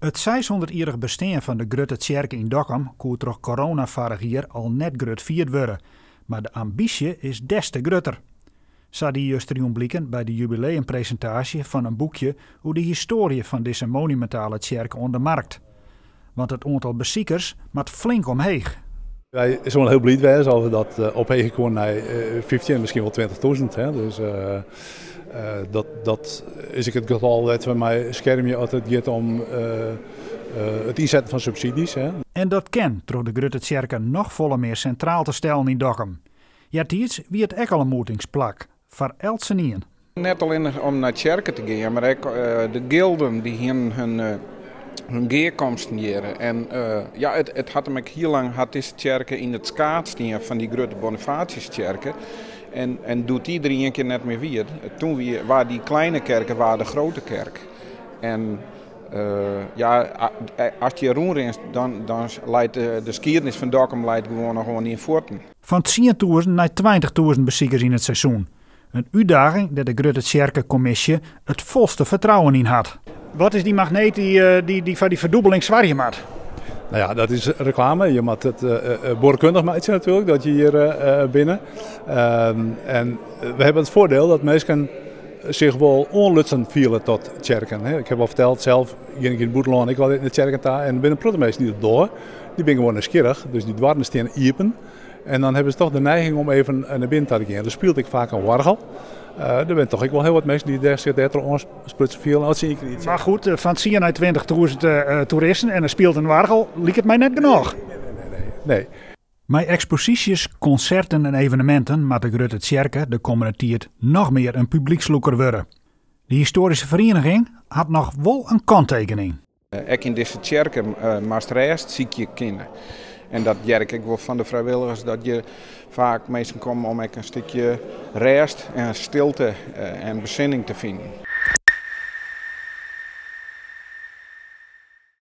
Het 600-jarig bestaan van de Grutte Tsjerke in Dokkum kon door corona vorig jaar al net grut vierd worden. Maar de ambitie is des te grutter. Zou die juist blikken bij de jubileumpresentatie van een boekje hoe de historie van deze monumentale tsjerke onder de markt. Want het aantal bezoekers moet flink omheeg. Wij zijn heel blij geweest over dat opheeg kon naar 15, misschien wel 20.000. Dus dat is het geval dat we mij schermje altijd gaat om het inzetten van subsidies. Hè. En dat kan door de Grutte Tsjerke nog volle meer centraal te stellen in Dokkum. Ja, iets wie het ook al een moetingsplak voor Eltsenien. Net alleen om naar Tsjerke te gaan, maar ook de gilden die hun geerkomsten jaren. En het had hem ook heel lang had deze Tsjerke in het schaatsen van die Grutte Bonifatius-Tsjerke. En doet iedereen een keer net meer weer. Toen waren die kleine kerken waren de grote kerk. En als je rondrent, dan leidt de geschiedenis van Dokkum gewoon in voorten. Van 10.000 naar 20.000 bezoekers in het seizoen. Een uitdaging dat de Grutte Tsjerke Commissie het volste vertrouwen in had. Wat is die magneet die van die verdubbeling zwaar maakt? Nou ja, dat is reclame. Je moet het boorkundig maken natuurlijk, dat je hier binnen. En we hebben het voordeel dat mensen zich wel onlutsend vielen tot Tsjerken. Ik heb al verteld, zelf ging ik in Boeteloon, ik was in de Tsjerken daar en binnen protemeesters niet door. Die ben gewoon nieuwsgierig, dus die dwarren steen iepen. En dan hebben ze toch de neiging om even naar binnen te gaan. Dan speelde ik vaak een wargel. Er zijn toch ook wel heel wat mensen die daar onsprutsen vielen. Maar goed, van 10.000 naar 20.000 toeristen en er speelt een wargel, liep het mij net genoeg. Nee. Met exposities, concerten en evenementen maakt de Grutte Tsjerke de komende tijd nog meer een publieksloeker worden. De historische vereniging had nog wel een kanttekening. Ook in deze Tsjerke maast reist zie je kinderen. En dat merk ik wel van de vrijwilligers, dat je vaak mensen komen om een stukje rust en stilte en bezinning te vinden.